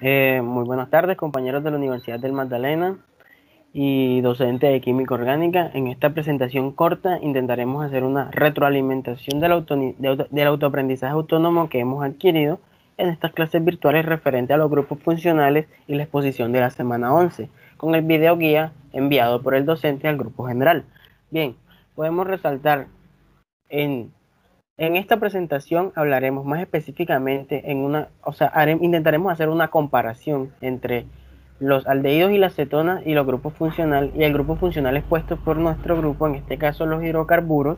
Muy buenas tardes, compañeros de la Universidad del Magdalena y docente de Química Orgánica. En esta presentación corta intentaremos hacer una retroalimentación del autoaprendizaje autónomo que hemos adquirido en estas clases virtuales referente a los grupos funcionales y la exposición de la semana 11, con el video guía enviado por el docente al grupo general. Bien, podemos resaltar en esta presentación hablaremos más específicamente intentaremos hacer una comparación entre los aldehídos y las cetonas y los grupos funcionales y el grupo funcional expuesto por nuestro grupo, en este caso los hidrocarburos,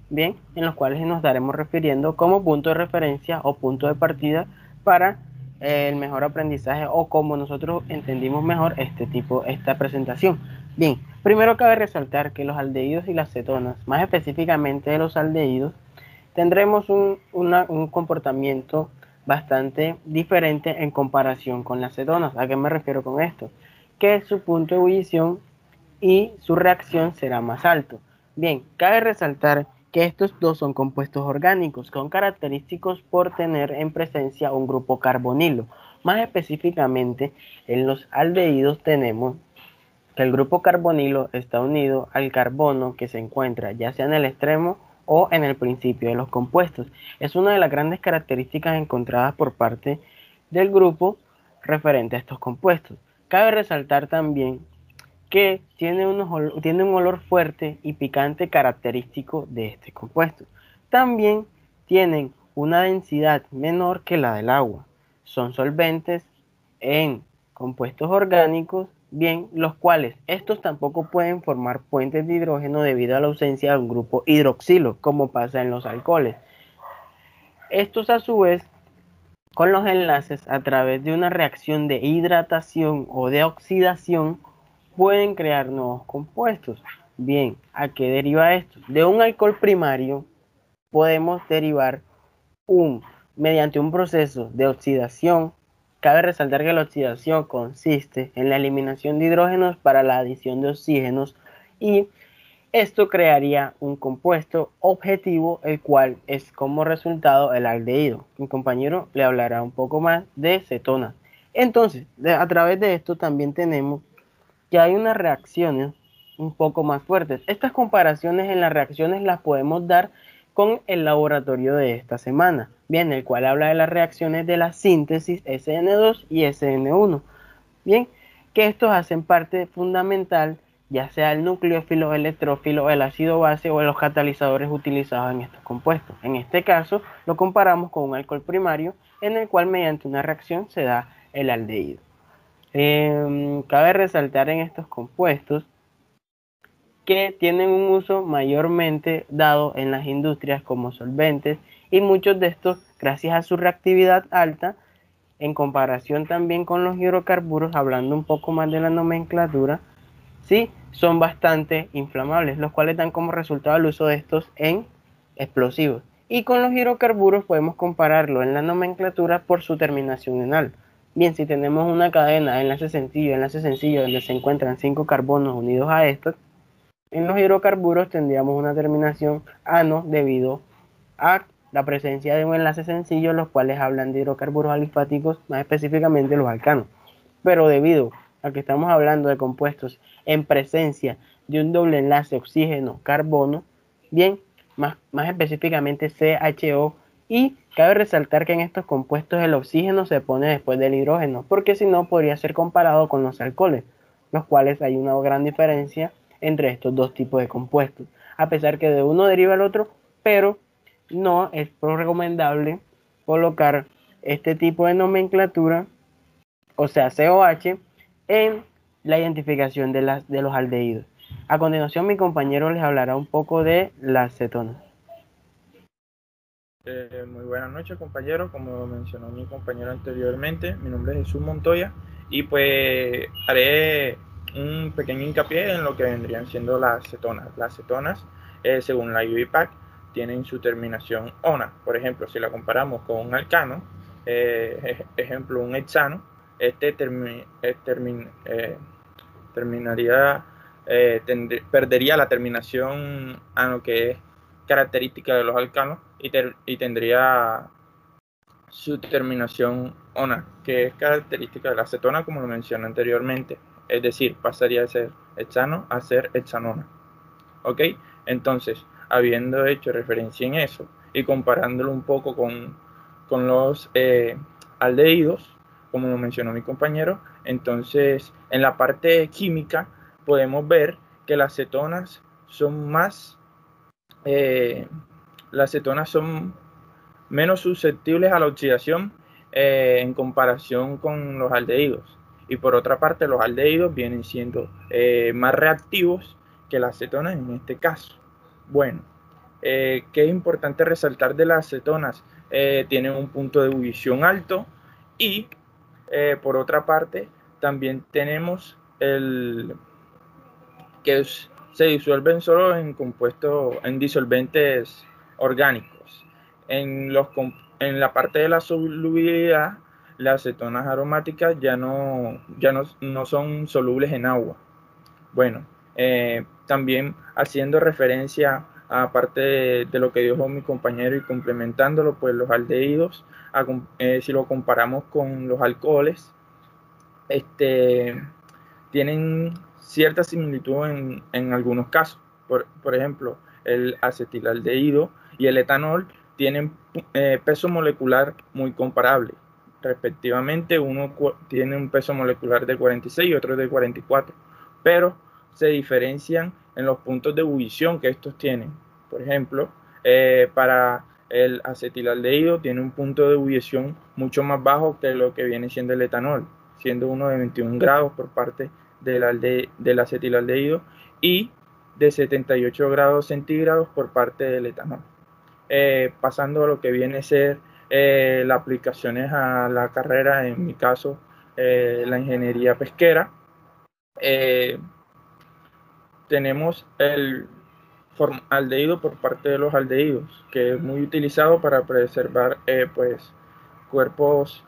bien, en los cuales nos estaremos refiriendo como punto de referencia o punto de partida para el mejor aprendizaje o como nosotros entendimos mejor esta presentación. Bien, primero cabe resaltar que los aldehídos y las cetonas, más específicamente de los aldehídos, tendremos un comportamiento bastante diferente en comparación con las cetonas. ¿A qué me refiero con esto? Que su punto de ebullición y su reacción será más alto. Bien, cabe resaltar que estos dos son compuestos orgánicos, son característicos por tener en presencia un grupo carbonilo. Más específicamente, en los aldehídos tenemos que el grupo carbonilo está unido al carbono que se encuentra ya sea en el extremo o en el principio de los compuestos. Es una de las grandes características encontradas por parte del grupo referente a estos compuestos. Cabe resaltar también que tiene un olor fuerte y picante característico de este compuesto. También tienen una densidad menor que la del agua. Son solventes en compuestos orgánicos, bien, los cuales estos tampoco pueden formar puentes de hidrógeno debido a la ausencia de un grupo hidroxilo, como pasa en los alcoholes. Estos a su vez, con los enlaces a través de una reacción de hidratación o de oxidación, pueden crear nuevos compuestos. Bien, ¿a qué deriva esto? De un alcohol primario podemos derivar mediante un proceso de oxidación. Cabe resaltar que la oxidación consiste en la eliminación de hidrógenos para la adición de oxígenos y esto crearía un compuesto objetivo, el cual es como resultado el aldehído. Mi compañero le hablará un poco más de cetonas. Entonces, a través de esto también tenemos que hay unas reacciones un poco más fuertes. Estas comparaciones en las reacciones las podemos dar con el laboratorio de esta semana, bien, el cual habla de las reacciones de la síntesis SN2 y SN1. Bien, que estos hacen parte fundamental, ya sea el nucleófilo, el electrófilo, el ácido base o los catalizadores utilizados en estos compuestos. En este caso, lo comparamos con un alcohol primario, en el cual mediante una reacción se da el aldehído. Cabe resaltar en estos compuestos que tienen un uso mayormente dado en las industrias como solventes y muchos de estos, gracias a su reactividad alta, en comparación también con los hidrocarburos, hablando un poco más de la nomenclatura, sí, son bastante inflamables, los cuales dan como resultado el uso de estos en explosivos. Y con los hidrocarburos podemos compararlo en la nomenclatura por su terminación enal. Bien, si tenemos una cadena de enlace sencillo donde se encuentran 5 carbonos unidos a estos, en los hidrocarburos tendríamos una terminación ano debido a la presencia de un enlace sencillo, los cuales hablan de hidrocarburos alifáticos, más específicamente los alcanos. Pero debido a que estamos hablando de compuestos en presencia de un doble enlace oxígeno-carbono, bien, más específicamente CHO, y cabe resaltar que en estos compuestos el oxígeno se pone después del hidrógeno, porque si no podría ser comparado con los alcoholes, los cuales hay una gran diferencia entre estos dos tipos de compuestos, a pesar que de uno deriva el otro, pero no es recomendable colocar este tipo de nomenclatura, o sea, COH, en la identificación de los aldehídos. A continuación, mi compañero les hablará un poco de las cetonas. Muy buenas noches, compañeros. Como mencionó mi compañero anteriormente, mi nombre es Jesús Montoya y pues haré un pequeño hincapié en lo que vendrían siendo las cetonas. Las cetonas, según la UIPAC, tienen su terminación ona. Por ejemplo, si la comparamos con un alcano, ejemplo, un hexano, este terminaría, perdería la terminación ano, que es característica de los alcanos, y tendría su terminación ona, que es característica de la acetona, como lo mencioné anteriormente. Es decir, pasaría de ser hexano a ser hexanona. ¿Ok? Entonces, habiendo hecho referencia en eso y comparándolo un poco con los aldehídos, como lo mencionó mi compañero, entonces en la parte química podemos ver que las cetonas son menos susceptibles a la oxidación en comparación con los aldehídos. Y por otra parte, los aldehídos vienen siendo más reactivos que las cetonas en este caso. Bueno, ¿qué es importante resaltar de las cetonas? Tienen un punto de ebullición alto y por otra parte también tenemos se disuelven solo en compuestos, en disolventes orgánicos. En la parte de la solubilidad, las cetonas aromáticas ya no son solubles en agua. Bueno, también haciendo referencia, aparte de lo que dijo mi compañero y complementándolo, pues los aldehídos, si lo comparamos con los alcoholes, tienen cierta similitud en algunos casos. Por ejemplo, el acetilaldehído y el etanol tienen peso molecular muy comparable. Respectivamente, uno tiene un peso molecular de 46 y otro de 44, pero se diferencian en los puntos de ebullición que estos tienen. Por ejemplo, para el acetilaldehído tiene un punto de ebullición mucho más bajo que lo que viene siendo el etanol, siendo uno de 21 grados por parte del acetilaldehído y de 78 grados centígrados por parte del etanol. Pasando a lo que viene a ser las aplicaciones a la carrera, en mi caso la ingeniería pesquera, tenemos el formaldehído por parte de los aldehídos, que es muy utilizado para preservar pues cuerpos,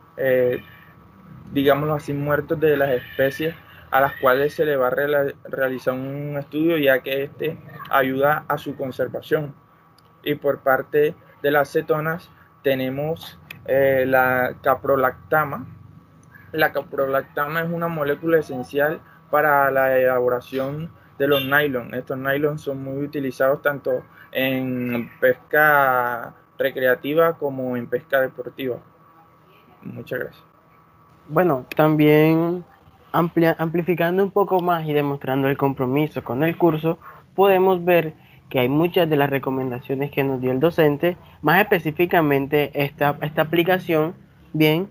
digámoslo así, muertos de las especies a las cuales se le va a realizar un estudio, ya que este ayuda a su conservación. Y por parte de las cetonas tenemos la caprolactama. La caprolactama es una molécula esencial para la elaboración de los nylon. Estos nylon son muy utilizados tanto en pesca recreativa como en pesca deportiva. Muchas gracias. Bueno, también amplificando un poco más y demostrando el compromiso con el curso, podemos ver que hay muchas de las recomendaciones que nos dio el docente, más específicamente esta aplicación, bien,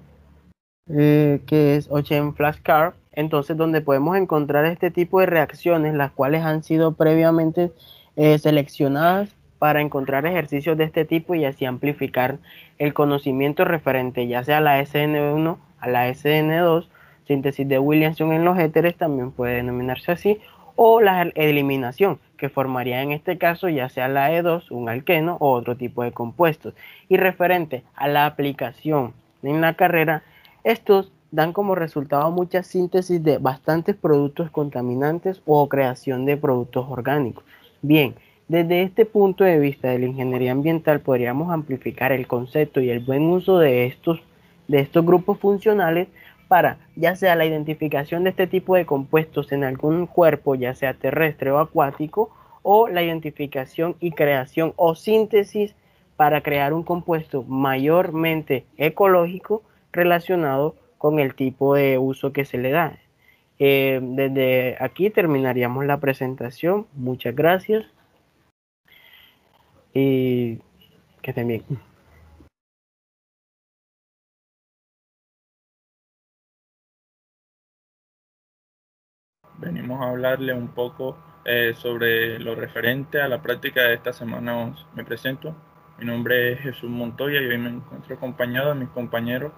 que es Ocean Flashcard, entonces donde podemos encontrar este tipo de reacciones, las cuales han sido previamente seleccionadas para encontrar ejercicios de este tipo y así amplificar el conocimiento referente ya sea a la SN1, a la SN2, síntesis de Williamson en los éteres también puede denominarse así, o la eliminación, que formaría en este caso ya sea la E2, un alqueno o otro tipo de compuestos. Y referente a la aplicación en la carrera, estos dan como resultado mucha síntesis de bastantes productos contaminantes o creación de productos orgánicos. Bien, desde este punto de vista de la ingeniería ambiental podríamos amplificar el concepto y el buen uso de estos grupos funcionales para ya sea la identificación de este tipo de compuestos en algún cuerpo, ya sea terrestre o acuático, o la identificación y creación o síntesis para crear un compuesto mayormente ecológico relacionado con el tipo de uso que se le da. Desde aquí terminaríamos la presentación. Muchas gracias y que estén bien. Venimos a hablarle un poco sobre lo referente a la práctica de esta semana. Me presento, mi nombre es Jesús Montoya y hoy me encuentro acompañado de mis compañeros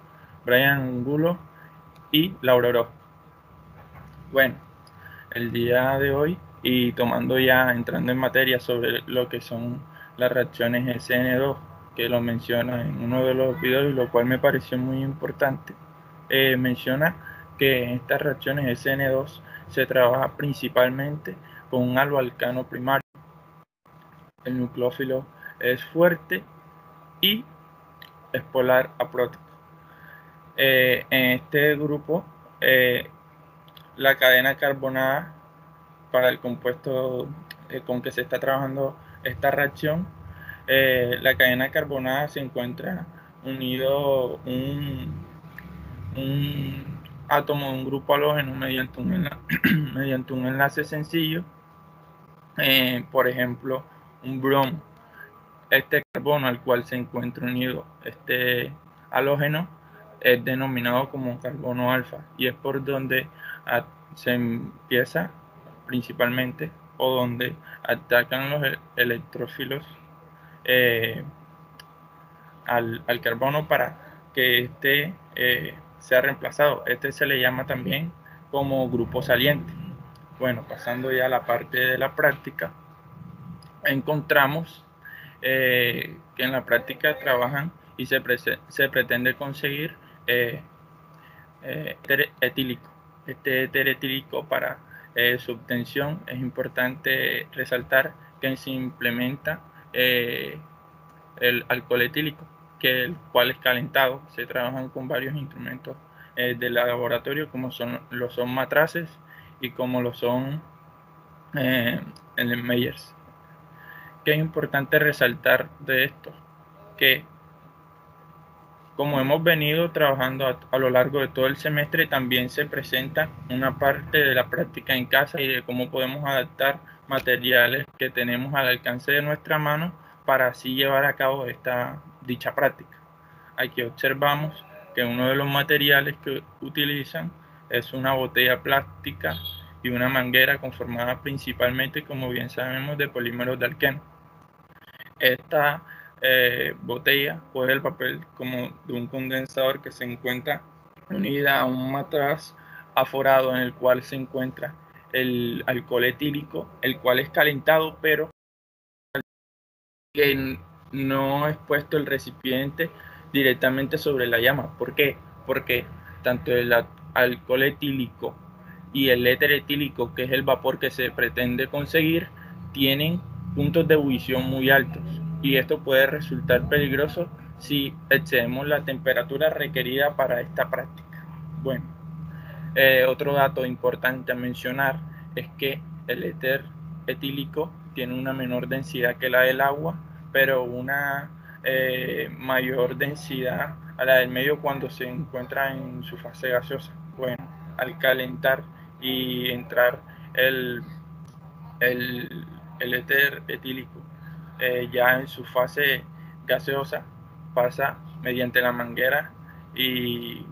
Brian Angulo y Laura Orozco. Bueno, el día de hoy y entrando en materia sobre lo que son las reacciones SN2, que lo menciona en uno de los videos y lo cual me pareció muy importante, menciona que en estas reacciones SN2 se trabaja principalmente con un aloalcano primario. El nucleófilo es fuerte y es polar aprótico. En este grupo, la cadena carbonada para el compuesto con que se está trabajando esta reacción, la cadena carbonada se encuentra unido un átomo de un grupo halógeno mediante mediante un enlace sencillo, por ejemplo, un bromo. Este carbono al cual se encuentra unido este halógeno es denominado como carbono alfa, y es por donde se empieza principalmente, o donde atacan los electrófilos al carbono para que este sea reemplazado. Este se le llama también como grupo saliente. Bueno, pasando ya a la parte de la práctica, encontramos que en la práctica trabajan y se pretende conseguir éter etílico. Este éter etílico, para su obtención es importante resaltar que se implementa el alcohol etílico, que el cual es calentado. Se trabajan con varios instrumentos del laboratorio, como lo son matraces y como lo son el Meyers. Que es importante resaltar de esto, que como hemos venido trabajando a lo largo de todo el semestre, también se presenta una parte de la práctica en casa y de cómo podemos adaptar materiales que tenemos al alcance de nuestra mano para así llevar a cabo dicha práctica. Aquí observamos que uno de los materiales que utilizan es una botella plástica y una manguera conformada principalmente, como bien sabemos, de polímeros de alqueno. Esta botella coge el papel como de un condensador que se encuentra unida a un matraz aforado en el cual se encuentra el alcohol etílico, el cual es calentado, pero que no es puesto el recipiente directamente sobre la llama. ¿Por qué? Porque tanto el alcohol etílico y el éter etílico, que es el vapor que se pretende conseguir, tienen puntos de ebullición muy altos, y esto puede resultar peligroso si excedemos la temperatura requerida para esta práctica. Bueno, otro dato importante a mencionar es que el éter etílico tiene una menor densidad que la del agua, pero una mayor densidad a la del medio cuando se encuentra en su fase gaseosa. Bueno, al calentar y entrar el éter etílico ya en su fase gaseosa, pasa mediante la manguera y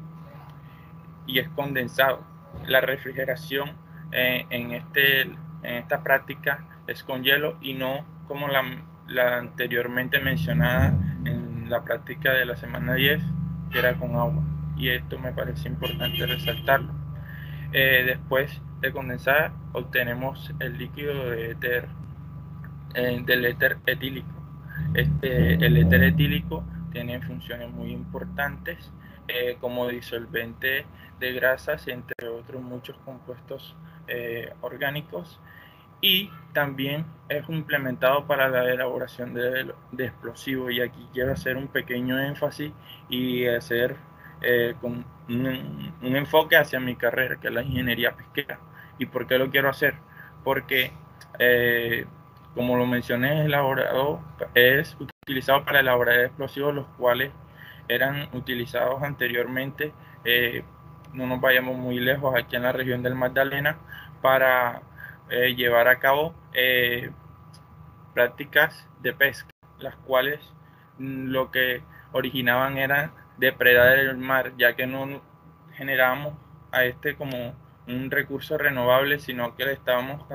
es condensado. La refrigeración en esta práctica es con hielo y no como la anteriormente mencionada en la práctica de la semana 10, que era con agua. Y esto me parece importante resaltarlo. Después de condensar, obtenemos el líquido de del éter etílico. El éter etílico tiene funciones muy importantes como disolvente de grasas, entre otros muchos compuestos orgánicos, y también es implementado para la elaboración de explosivos. Y aquí quiero hacer un pequeño énfasis y hacer con un enfoque hacia mi carrera, que es la ingeniería pesquera. ¿Y por qué lo quiero hacer? Porque como lo mencioné, es utilizado para elaborar explosivos, los cuales eran utilizados anteriormente. No nos vayamos muy lejos, aquí en la región del Magdalena, para llevar a cabo prácticas de pesca, las cuales lo que originaban era depredar el mar, ya que no generábamos a como un recurso renovable, sino que le estábamos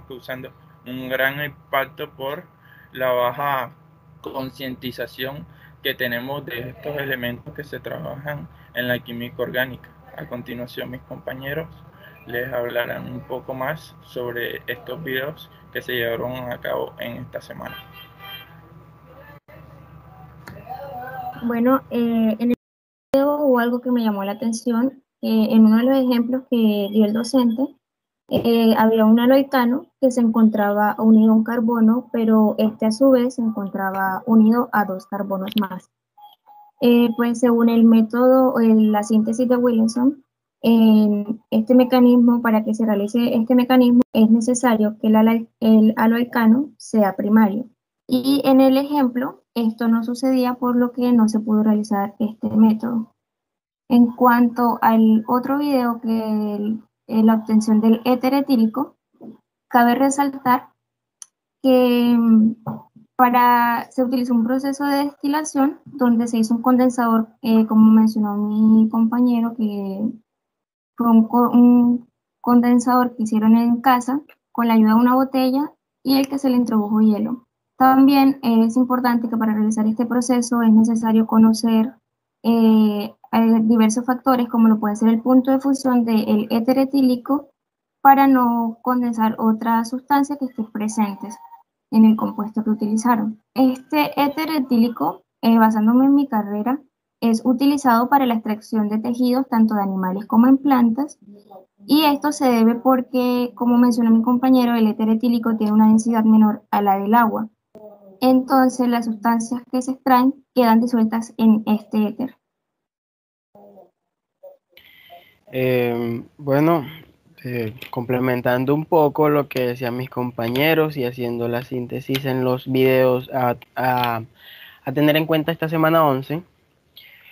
causando un gran impacto por la baja concientización que tenemos de estos elementos que se trabajan en la química orgánica. A continuación, mis compañeros les hablarán un poco más sobre estos videos que se llevaron a cabo en esta semana. Bueno, en el video hubo algo que me llamó la atención. En uno de los ejemplos que dio el docente, había un aloicano que se encontraba unido a un carbono, pero este a su vez se encontraba unido a dos carbonos más. Pues según el método o la síntesis de Williamson, este mecanismo, para que se realice este mecanismo, es necesario que el aloalcano sea primario. Y en el ejemplo, esto no sucedía, por lo que no se pudo realizar este método. En cuanto al otro video, que la obtención del éter etílico, cabe resaltar que se utilizó un proceso de destilación donde se hizo un condensador, como mencionó mi compañero, que fue un condensador que hicieron en casa con la ayuda de una botella y el que se le introdujo hielo. También es importante que para realizar este proceso es necesario conocer diversos factores, como lo puede ser el punto de fusión del éter etílico, para no condensar otras sustancias que estén presentes en el compuesto que utilizaron. Este éter etílico, basándome en mi carrera, es utilizado para la extracción de tejidos tanto de animales como en plantas, y esto se debe porque, como mencionó mi compañero, el éter etílico tiene una densidad menor a la del agua. Entonces las sustancias que se extraen quedan disueltas en este éter. Bueno, complementando un poco lo que decían mis compañeros y haciendo la síntesis en los videos a tener en cuenta esta semana 11,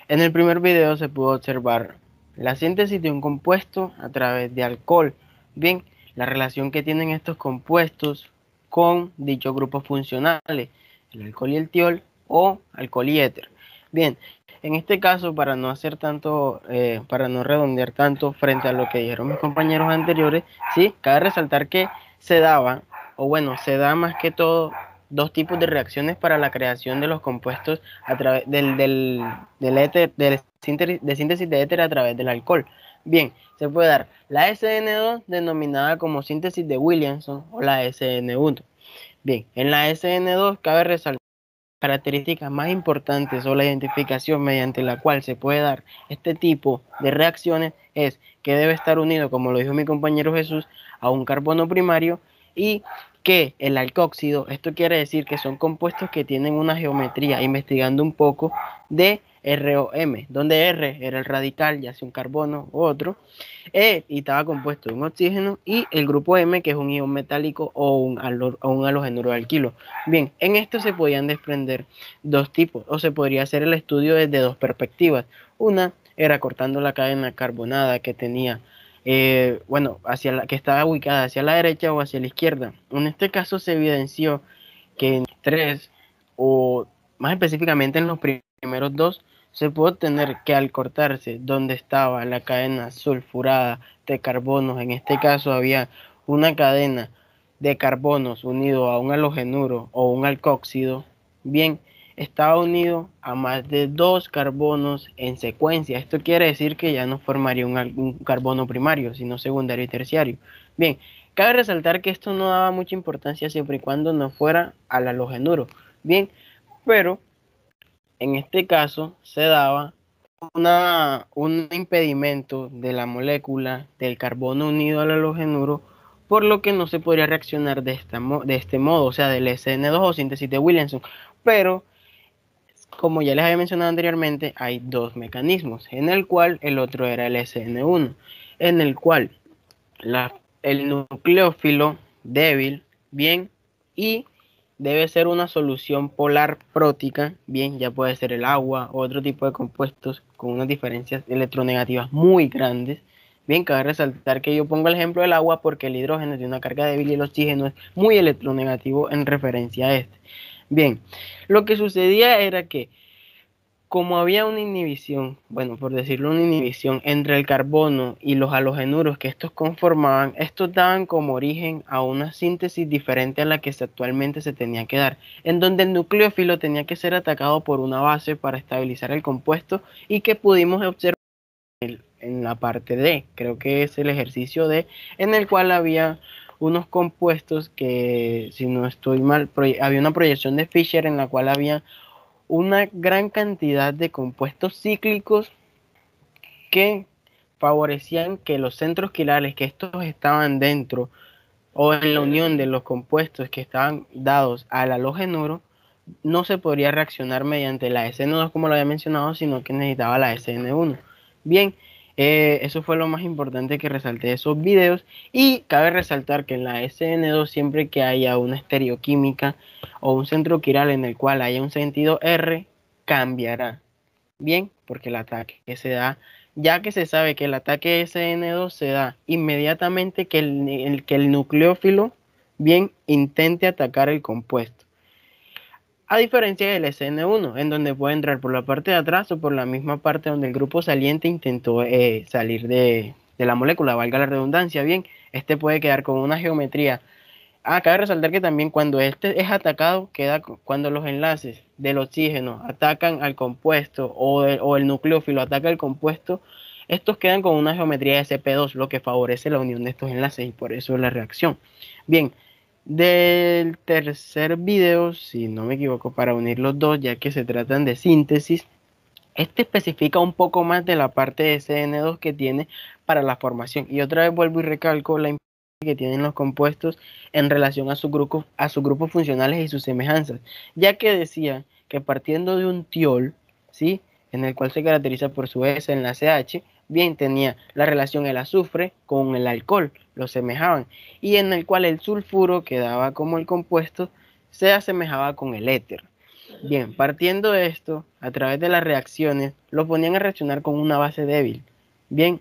en el primer video se pudo observar la síntesis de un compuesto a través de alcohol. Bien, la relación que tienen estos compuestos con dichos grupos funcionales, el alcohol y el tiol, o alcohol y éter. Bien, en este caso, para no hacer tanto, para no redondear tanto frente a lo que dijeron mis compañeros anteriores, sí, cabe resaltar que se daba, o bueno, se da más que todo dos tipos de reacciones para la creación de los compuestos a través del éter, de síntesis de éter a través del alcohol. Bien, se puede dar la SN2, denominada como síntesis de Williamson, o la SN1. Bien, en la SN2 cabe resaltar características más importantes, o la identificación mediante la cual se puede dar este tipo de reacciones, es que debe estar unido, como lo dijo mi compañero Jesús, a un carbono primario, y que el alcóxido, esto quiere decir que son compuestos que tienen una geometría, investigando un poco, de ROM, donde R era el radical, ya sea un carbono u otro, y estaba compuesto de un oxígeno, y el grupo M, que es un ion metálico o un halogenuro de alquilo. Bien, en esto se podían desprender dos tipos, o se podría hacer el estudio desde dos perspectivas. Una era cortando la cadena carbonada que tenía, que estaba ubicada hacia la derecha o hacia la izquierda. En este caso se evidenció que en tres, o más específicamente en los primeros dos, se puede obtener que al cortarse donde estaba la cadena sulfurada de carbonos, en este caso había una cadena de carbonos unido a un halogenuro o un alcóxido, bien, estaba unido a más de dos carbonos en secuencia. Esto quiere decir que ya no formaría un carbono primario, sino secundario y terciario. Bien, cabe resaltar que esto no daba mucha importancia siempre y cuando no fuera al halogenuro. Bien, pero en este caso se daba un impedimento de la molécula del carbono unido al halogenuro, por lo que no se podría reaccionar de este modo, o sea, del SN2 o síntesis de Williamson. Pero, como ya les había mencionado anteriormente, hay dos mecanismos, en el cual el otro era el SN1, en el cual el nucleófilo débil, bien, y debe ser una solución polar prótica, bien, ya puede ser el agua o otro tipo de compuestos con unas diferencias electronegativas muy grandes. Bien, cabe resaltar que yo pongo el ejemplo del agua porque el hidrógeno tiene una carga débil y el oxígeno es muy electronegativo en referencia a este. Bien, lo que sucedía era que, como había una inhibición, bueno, por decirlo, una inhibición entre el carbono y los halogenuros que estos conformaban, estos daban como origen a una síntesis diferente a la que actualmente se tenía que dar, en donde el nucleófilo tenía que ser atacado por una base para estabilizar el compuesto, y que pudimos observar en la parte D, creo que es el ejercicio D, en el cual había unos compuestos que, si no estoy mal, había una proyección de Fischer en la cual había una gran cantidad de compuestos cíclicos que favorecían que los centros quirales, que estos estaban dentro o en la unión de los compuestos que estaban dados al halogenuro, no se podría reaccionar mediante la SN2 como lo había mencionado, sino que necesitaba la SN1. Bien, eso fue lo más importante que resalté de esos videos. Y cabe resaltar que en la SN2, siempre que haya una estereoquímica o un centro quiral en el cual haya un sentido R, cambiará. Bien, porque el ataque que se da, ya que se sabe que el ataque SN2 se da inmediatamente que el nucleófilo, bien, intente atacar el compuesto. A diferencia del SN1, en donde puede entrar por la parte de atrás o por la misma parte donde el grupo saliente intentó salir de la molécula, valga la redundancia. Bien, este puede quedar con una geometría. Cabe resaltar que también cuando este es atacado, cuando los enlaces del oxígeno atacan al compuesto o el nucleófilo ataca el compuesto, estos quedan con una geometría SP2, lo que favorece la unión de estos enlaces y por eso es la reacción. Bien, del tercer video, si no me equivoco, para unir los dos, ya que se tratan de síntesis, este especifica un poco más de la parte de SN2 que tiene para la formación. Y otra vez vuelvo y recalco la importancia que tienen los compuestos en relación a sus grupos funcionales y sus semejanzas, ya que decía que partiendo de un tiol, ¿sí?, en el cual se caracteriza por su S enlace H, bien, tenía la relación el azufre con el alcohol, lo semejaban, y en el cual el sulfuro, que daba como el compuesto, se asemejaba con el éter. Bien, partiendo de esto, a través de las reacciones, lo ponían a reaccionar con una base débil, bien,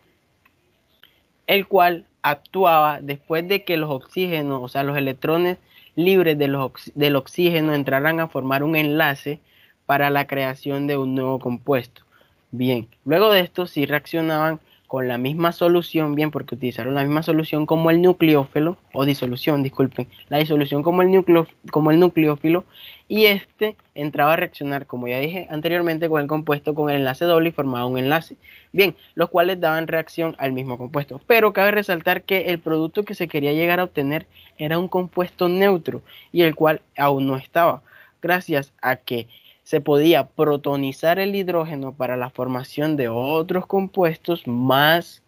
el cual actuaba después de que los oxígenos, o sea, los electrones libres del oxígeno entraran a formar un enlace para la creación de un nuevo compuesto. Bien, luego de esto sí reaccionaban con la misma solución, bien, porque utilizaron la misma solución como el nucleófilo, o disolución, disculpen, la disolución como el nucleófilo, y este entraba a reaccionar, como ya dije anteriormente, con el compuesto con el enlace doble y formaba un enlace. Bien, los cuales daban reacción al mismo compuesto. Pero cabe resaltar que el producto que se quería llegar a obtener era un compuesto neutro, y el cual aún no estaba, gracias a que se podía protonizar el hidrógeno para la formación de otros compuestos más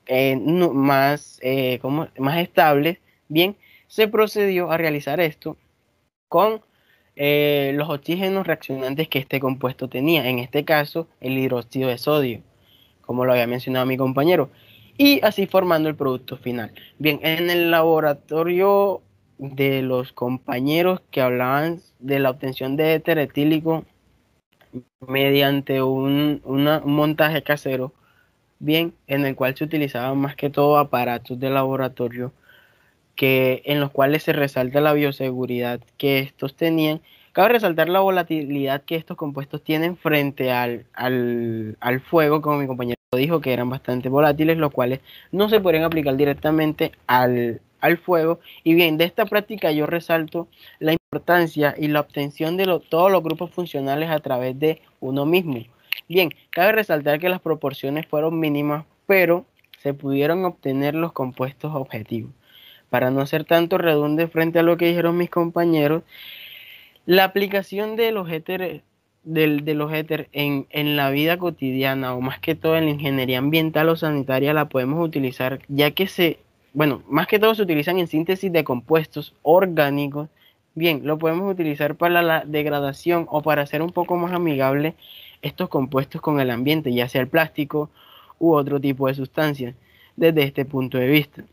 estables. Bien, se procedió a realizar esto con los oxígenos reaccionantes que este compuesto tenía, en este caso el hidróxido de sodio, como lo había mencionado mi compañero, y así formando el producto final. Bien, en el laboratorio de los compañeros que hablaban de la obtención de éter etílico mediante un montaje casero, bien, en el cual se utilizaban más que todo aparatos de laboratorio, en los cuales se resalta la bioseguridad que estos tenían. Cabe resaltar la volatilidad que estos compuestos tienen frente al fuego, como mi compañero dijo, que eran bastante volátiles, los cuales no se podrían aplicar directamente al fuego. Y bien, de esta práctica yo resalto la importancia y la obtención de todos los grupos funcionales a través de uno mismo. Bien, cabe resaltar que las proporciones fueron mínimas, pero se pudieron obtener los compuestos objetivos. Para no ser tanto redundante frente a lo que dijeron mis compañeros, la aplicación de los éteres en la vida cotidiana, o más que todo en la ingeniería ambiental o sanitaria, la podemos utilizar, ya que más que todo se utilizan en síntesis de compuestos orgánicos. Bien, lo podemos utilizar para la degradación o para hacer un poco más amigable estos compuestos con el ambiente, ya sea el plástico u otro tipo de sustancias, desde este punto de vista.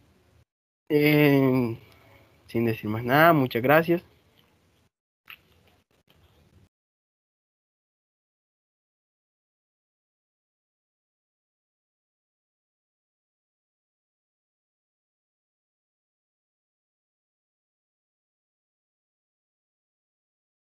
Sin decir más nada, muchas gracias.